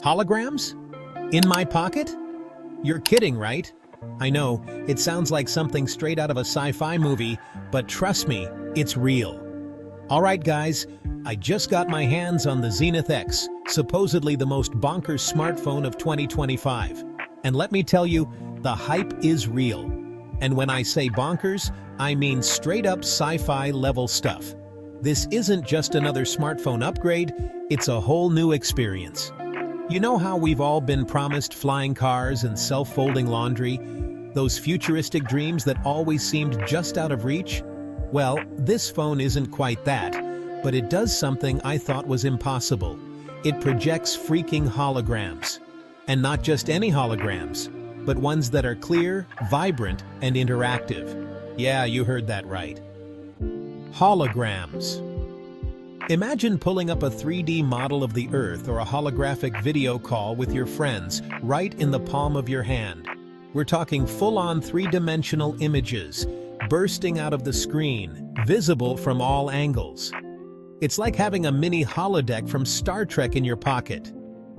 Holograms? In my pocket? You're kidding, right? I know, it sounds like something straight out of a sci-fi movie, but trust me, it's real. Alright guys, I just got my hands on the Zenith X, supposedly the most bonkers smartphone of 2025. And let me tell you, the hype is real. And when I say bonkers, I mean straight up sci-fi level stuff. This isn't just another smartphone upgrade, it's a whole new experience. You know how we've all been promised flying cars and self-folding laundry? Those futuristic dreams that always seemed just out of reach? Well, this phone isn't quite that, but it does something I thought was impossible. It projects freaking holograms. And not just any holograms, but ones that are clear, vibrant, and interactive. Yeah, you heard that right. Holograms. Imagine pulling up a 3D model of the Earth or a holographic video call with your friends right in the palm of your hand. We're talking full-on three-dimensional images, bursting out of the screen, visible from all angles. It's like having a mini holodeck from Star Trek in your pocket.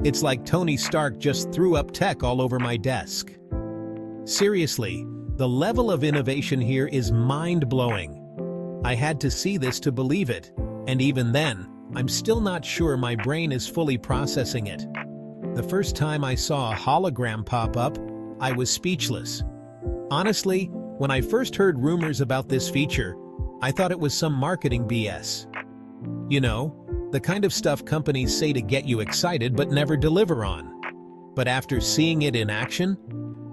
It's like Tony Stark just threw up tech all over my desk. Seriously, the level of innovation here is mind-blowing. I had to see this to believe it. And even then, I'm still not sure my brain is fully processing it. The first time I saw a hologram pop up, I was speechless. Honestly, when I first heard rumors about this feature, I thought it was some marketing BS. You know, the kind of stuff companies say to get you excited but never deliver on. But after seeing it in action,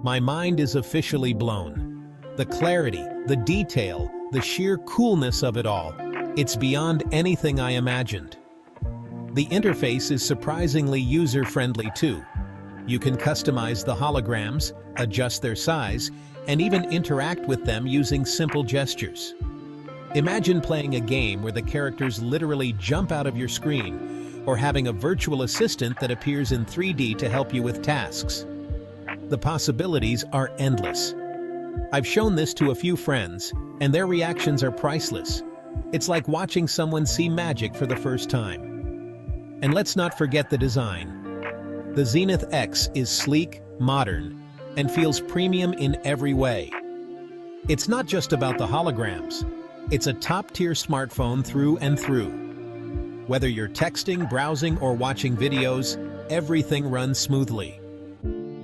my mind is officially blown. The clarity, the detail, the sheer coolness of it all. It's beyond anything I imagined. The interface is surprisingly user-friendly too. You can customize the holograms, adjust their size, and even interact with them using simple gestures. Imagine playing a game where the characters literally jump out of your screen, or having a virtual assistant that appears in 3D to help you with tasks. The possibilities are endless. I've shown this to a few friends, and their reactions are priceless. It's like watching someone see magic for the first time. And let's not forget the design. The Zenith X is sleek, modern, and feels premium in every way. It's not just about the holograms. It's a top-tier smartphone through and through. Whether you're texting, browsing, or watching videos, everything runs smoothly.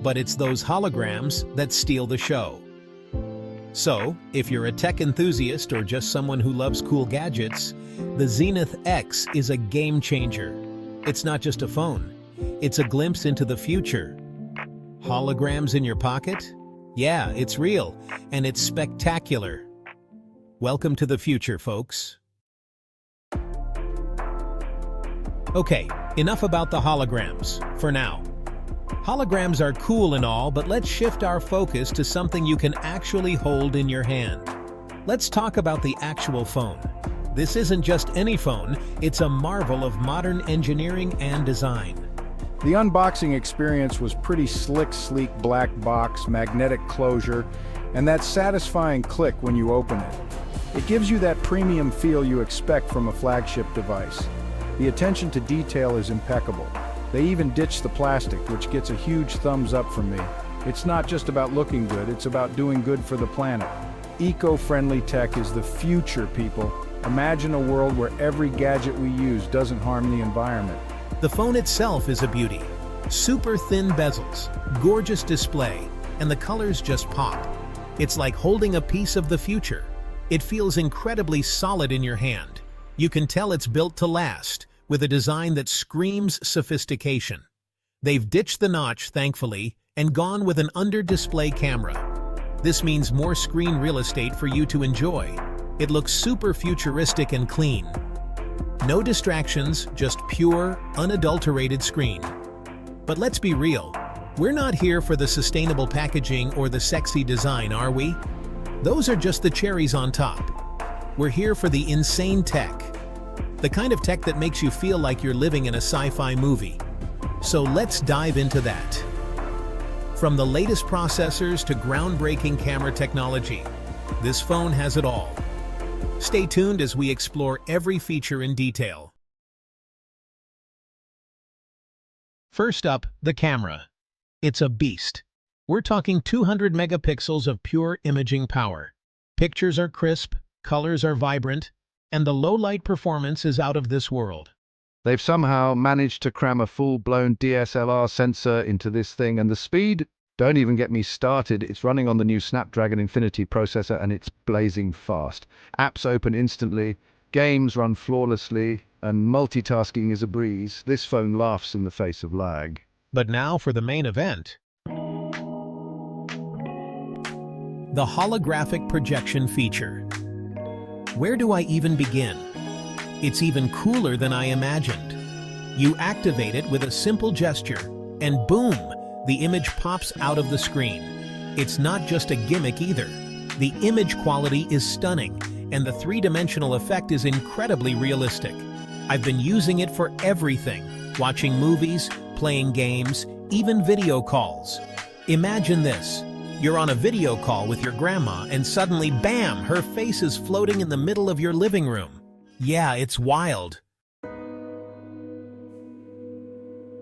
But it's those holograms that steal the show. So, if you're a tech enthusiast or just someone who loves cool gadgets, the Zenith X is a game changer. It's not just a phone, it's a glimpse into the future. Holograms in your pocket? Yeah, it's real, and it's spectacular. Welcome to the future, folks. Okay, enough about the holograms, for now. Holograms are cool and all, but let's shift our focus to something you can actually hold in your hand. Let's talk about the actual phone. This isn't just any phone, it's a marvel of modern engineering and design. The unboxing experience was pretty slick, sleek black box, magnetic closure, and that satisfying click when you open it. It gives you that premium feel you expect from a flagship device. The attention to detail is impeccable. They even ditched the plastic, which gets a huge thumbs up from me. It's not just about looking good, it's about doing good for the planet. Eco-friendly tech is the future, people. Imagine a world where every gadget we use doesn't harm the environment. The phone itself is a beauty. Super thin bezels, gorgeous display, and the colors just pop. It's like holding a piece of the future. It feels incredibly solid in your hand. You can tell it's built to last, with a design that screams sophistication. They've ditched the notch, thankfully, and gone with an under-display camera. This means more screen real estate for you to enjoy. It looks super futuristic and clean. No distractions, just pure, unadulterated screen. But let's be real, we're not here for the sustainable packaging or the sexy design, are we? Those are just the cherries on top. We're here for the insane tech. The kind of tech that makes you feel like you're living in a sci-fi movie. So let's dive into that. From the latest processors to groundbreaking camera technology, this phone has it all. Stay tuned as we explore. explore every feature in detail. First up, the camera. It's a beast. We're talking 200 megapixels of pure imaging power. Pictures are crisp, colors are vibrant, and the low-light performance is out of this world. They've somehow managed to cram a full-blown DSLR sensor into this thing, and the speed? Don't even get me started. It's running on the new Snapdragon Infinity processor, and it's blazing fast. Apps open instantly, games run flawlessly, and multitasking is a breeze. This phone laughs in the face of lag. But now for the main event. The holographic projection feature. Where do I even begin? It's even cooler than I imagined. You activate it with a simple gesture, and boom, the image pops out of the screen. It's not just a gimmick either. The image quality is stunning, and the three-dimensional effect is incredibly realistic. I've been using it for everything, watching movies, playing games, even video calls. Imagine this. You're on a video call with your grandma, and suddenly, bam, her face is floating in the middle of your living room. Yeah, it's wild.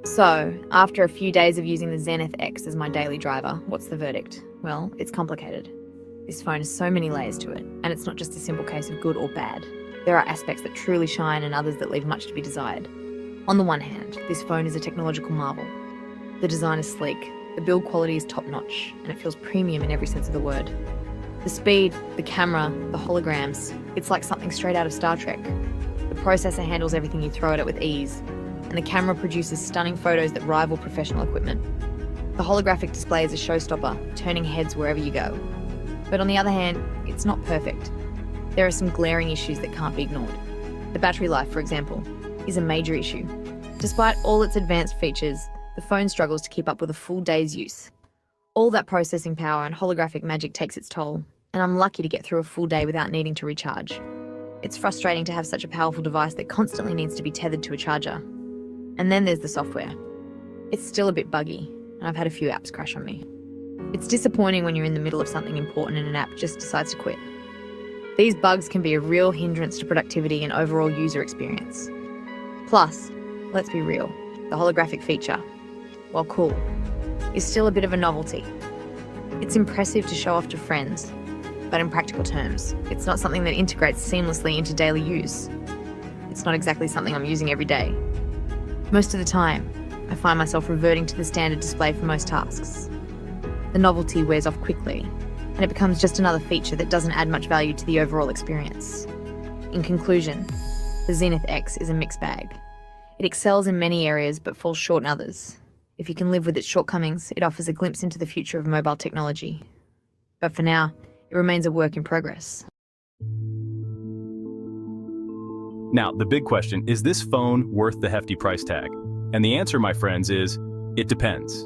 So, after a few days of using the Zenith X as my daily driver, what's the verdict? Well, it's complicated. This phone has so many layers to it, and it's not just a simple case of good or bad. There are aspects that truly shine and others that leave much to be desired. On the one hand, this phone is a technological marvel. The design is sleek, the build quality is top-notch, and it feels premium in every sense of the word. The speed, the camera, the holograms, it's like something straight out of Star Trek. The processor handles everything you throw at it with ease, and the camera produces stunning photos that rival professional equipment. The holographic display is a showstopper, turning heads wherever you go. But on the other hand, it's not perfect. There are some glaring issues that can't be ignored. The battery life, for example, is a major issue. Despite all its advanced features, the phone struggles to keep up with a full day's use. All that processing power and holographic magic takes its toll, and I'm lucky to get through a full day without needing to recharge. It's frustrating to have such a powerful device that constantly needs to be tethered to a charger. And then there's the software. It's still a bit buggy, and I've had a few apps crash on me. It's disappointing when you're in the middle of something important and an app just decides to quit. These bugs can be a real hindrance to productivity and overall user experience. Plus, let's be real, the holographic feature, while cool, is still a bit of a novelty. It's impressive to show off to friends, but in practical terms, it's not something that integrates seamlessly into daily use. It's not exactly something I'm using every day. Most of the time, I find myself reverting to the standard display for most tasks. The novelty wears off quickly, and it becomes just another feature that doesn't add much value to the overall experience. In conclusion, the Zenith X is a mixed bag. It excels in many areas but falls short in others. If you can live with its shortcomings, it offers a glimpse into the future of mobile technology. But for now, it remains a work in progress. Now, the big question, is this phone worth the hefty price tag? And the answer, my friends, is it depends.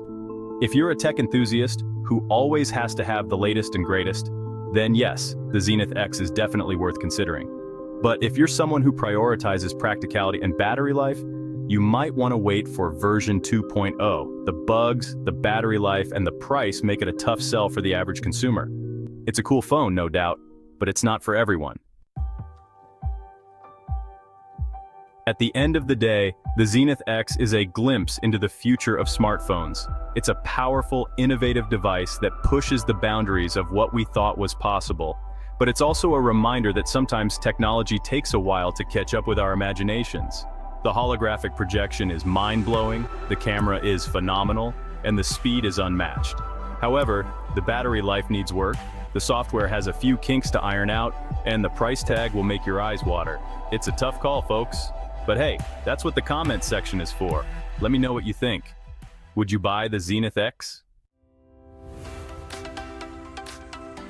If you're a tech enthusiast who always has to have the latest and greatest, then yes, the Zenith X is definitely worth considering. But if you're someone who prioritizes practicality and battery life, you might want to wait for version 2.0. The bugs, the battery life, and the price make it a tough sell for the average consumer. It's a cool phone, no doubt, but it's not for everyone. At the end of the day, the Zenith X is a glimpse into the future of smartphones. It's a powerful, innovative device that pushes the boundaries of what we thought was possible. But it's also a reminder that sometimes technology takes a while to catch up with our imaginations. The holographic projection is mind-blowing, the camera is phenomenal, and the speed is unmatched. However, the battery life needs work, the software has a few kinks to iron out, and the price tag will make your eyes water. It's a tough call, folks. But hey, that's what the comments section is for. Let me know what you think. Would you buy the Zenith X?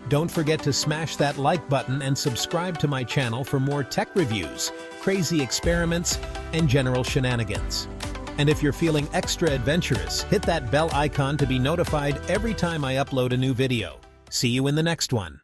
Don't forget to smash that like button and subscribe to my channel for more tech reviews, crazy experiments, and general shenanigans. And if you're feeling extra adventurous, hit that bell icon to be notified every time I upload a new video. See you in the next one.